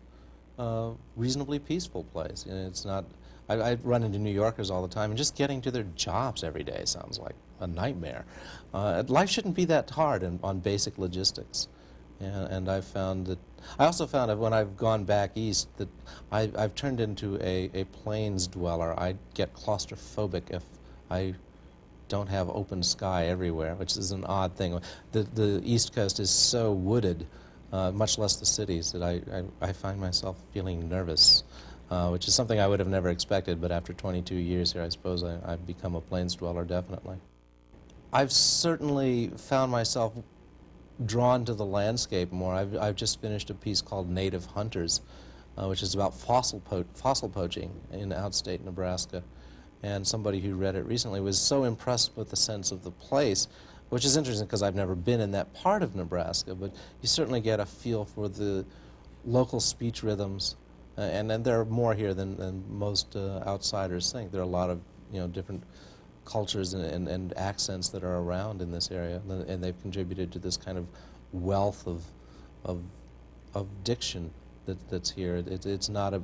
reasonably peaceful place. You know, it's not. I run into New Yorkers all the time, and just getting to their jobs every day sounds like a nightmare. Life shouldn't be that hard on basic logistics. And I've found that. I also found that when I've gone back east that I've turned into a plains dweller. I get claustrophobic if I don't have open sky everywhere, which is an odd thing. The East Coast is so wooded, much less the cities, that I find myself feeling nervous, which is something I would have never expected, but after 22 years here, I suppose I've become a plains dweller, definitely. I've certainly found myself drawn to the landscape more. I've just finished a piece called Native Hunters, which is about fossil poaching in outstate Nebraska. And somebody who read it recently was so impressed with the sense of the place, which is interesting because I've never been in that part of Nebraska, but you certainly get a feel for the local speech rhythms, and there are more here than most outsiders think. There are a lot of different cultures and accents that are around in this area, and they've contributed to this kind of wealth of diction that's here. It's not a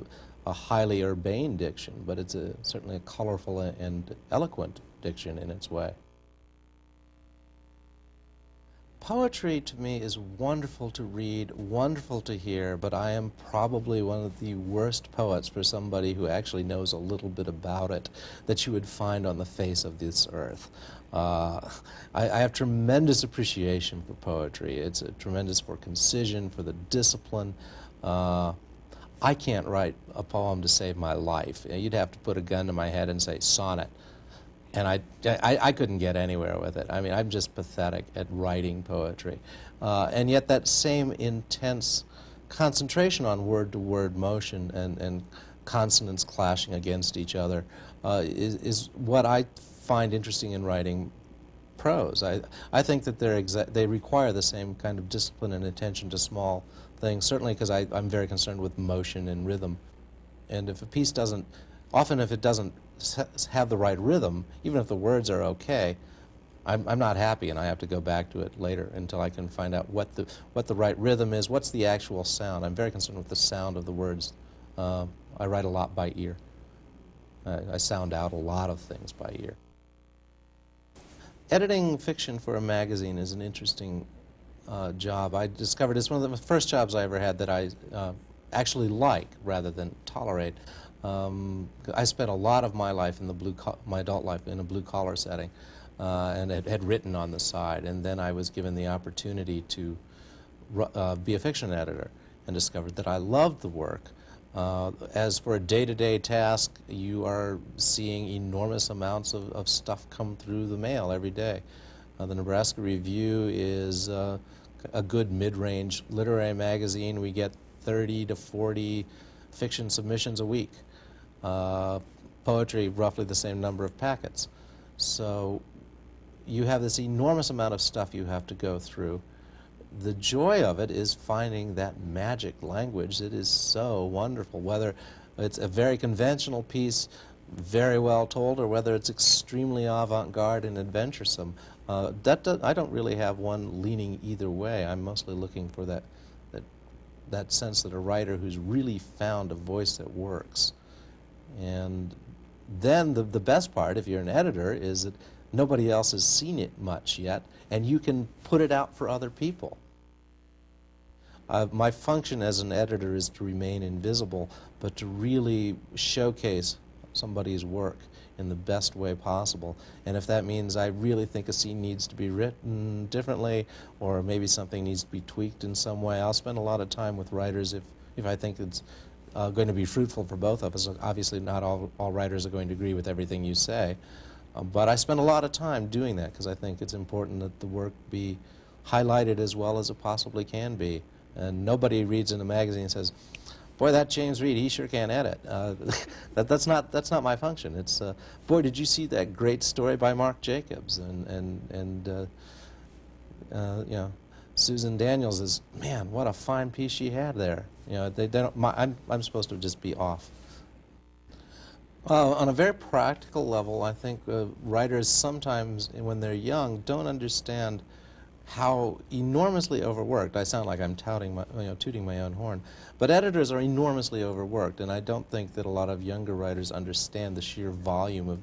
highly urbane diction, but it's certainly a colorful and eloquent diction in its way. Poetry to me is wonderful to read, wonderful to hear, but I am probably one of the worst poets for somebody who actually knows a little bit about it that you would find on the face of this earth. I have tremendous appreciation for poetry. It's tremendous for concision, for the discipline. I can't write a poem to save my life. You'd have to put a gun to my head and say sonnet. And I couldn't get anywhere with it. I mean, I'm just pathetic at writing poetry. And yet that same intense concentration on word-to-word motion and consonants clashing against each other is what I find interesting in writing prose. I think that they require the same kind of discipline and attention to small things, certainly because I'm very concerned with motion and rhythm. And if a piece doesn't, often if it doesn't have the right rhythm, even if the words are okay, I'm not happy, and I have to go back to it later until I can find out what the right rhythm is, what's the actual sound. I'm very concerned with the sound of the words. I write a lot by ear. I sound out a lot of things by ear. Editing fiction for a magazine is an interesting job. I discovered it's one of the first jobs I ever had that I actually like rather than tolerate. I spent a lot of my life in my adult life in a blue-collar setting, and had written on the side. And then I was given the opportunity to be a fiction editor, and discovered that I loved the work. As for a day-to-day task, you are seeing enormous amounts of stuff come through the mail every day. The Nebraska Review is a good mid-range literary magazine. We get 30 to 40 fiction submissions a week. Poetry, roughly the same number of packets. So you have this enormous amount of stuff you have to go through. The joy of it is finding that magic language that is so wonderful, whether it's a very conventional piece, very well told, or whether it's extremely avant-garde and adventuresome. I don't really have one leaning either way. I'm mostly looking for that sense that a writer who's really found a voice that works. And then the best part, if you're an editor, is that nobody else has seen it much yet, and you can put it out for other people. My function as an editor is to remain invisible, but to really showcase somebody's work in the best way possible. And if that means I really think a scene needs to be written differently, or maybe something needs to be tweaked in some way, I'll spend a lot of time with writers if I think it's going to be fruitful for both of us. Obviously, not all writers are going to agree with everything you say, but I spend a lot of time doing that because I think it's important that the work be highlighted as well as it possibly can be. And nobody reads in a magazine and says, "Boy, that James Reed, he sure can't edit." That's not my function. It's, "Boy, did you see that great story by Mark Jacobs?" And Susan Daniels is, "Man, what a fine piece she had there." They don't. I'm supposed to just be off. On a very practical level, I think writers sometimes, when they're young, don't understand how enormously overworked. I sound like I'm tooting my own horn, but editors are enormously overworked, and I don't think that a lot of younger writers understand the sheer volume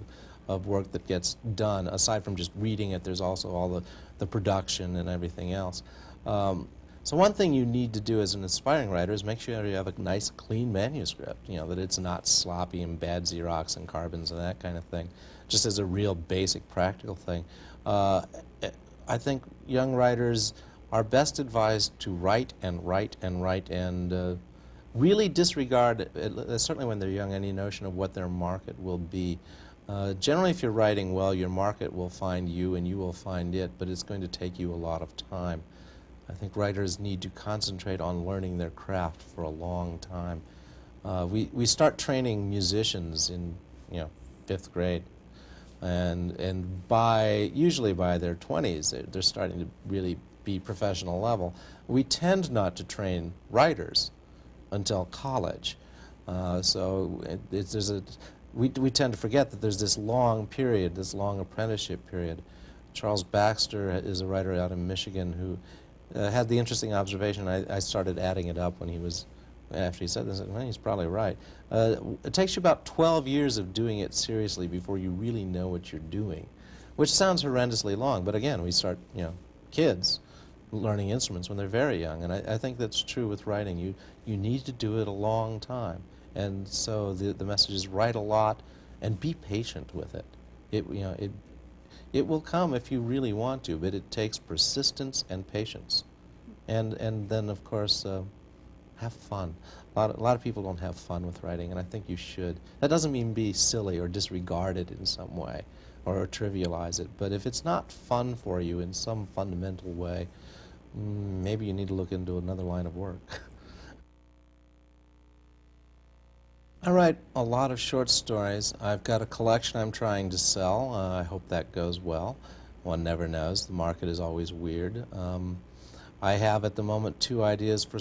of work that gets done. Aside from just reading it, there's also all the production and everything else. So one thing you need to do as an aspiring writer is make sure you have a nice, clean manuscript, that it's not sloppy and bad Xerox and carbons and that kind of thing, just as a real basic practical thing. I think young writers are best advised to write and write and write and really disregard, certainly when they're young, any notion of what their market will be. Generally, if you're writing well, your market will find you and you will find it, but it's going to take you a lot of time. I think writers need to concentrate on learning their craft for a long time. We start training musicians in, 5th grade. And usually by their 20s, they're starting to really be professional level. We tend not to train writers until college. We tend to forget that there's this long period, this long apprenticeship period. Charles Baxter is a writer out in Michigan who had the interesting observation. I started adding it up when he was, after he said this, well, he's probably right. It takes you about 12 years of doing it seriously before you really know what you're doing, which sounds horrendously long, but again, we start, kids learning instruments when they're very young, and I think that's true with writing. You need to do it a long time, and so the message is write a lot and be patient with it. It will come if you really want to, but it takes persistence and patience, and then of course have fun. A lot of people don't have fun with writing, and I think you should. That doesn't mean be silly or disregard it in some way or trivialize it, but if it's not fun for you in some fundamental way, maybe you need to look into another line of work. I write a lot of short stories. I've got a collection I'm trying to sell. I hope that goes well. One never knows. The market is always weird. I have at the moment 2 ideas for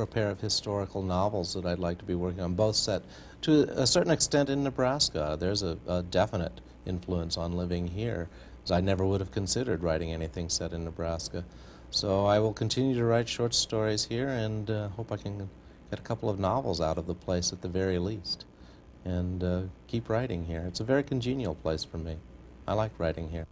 a pair of historical novels that I'd like to be working on, both set to a certain extent in Nebraska. There's a definite influence on living here, as I never would have considered writing anything set in Nebraska. So I will continue to write short stories here and hope I can get a couple of novels out of the place at the very least, and keep writing here. It's a very congenial place for me. I like writing here.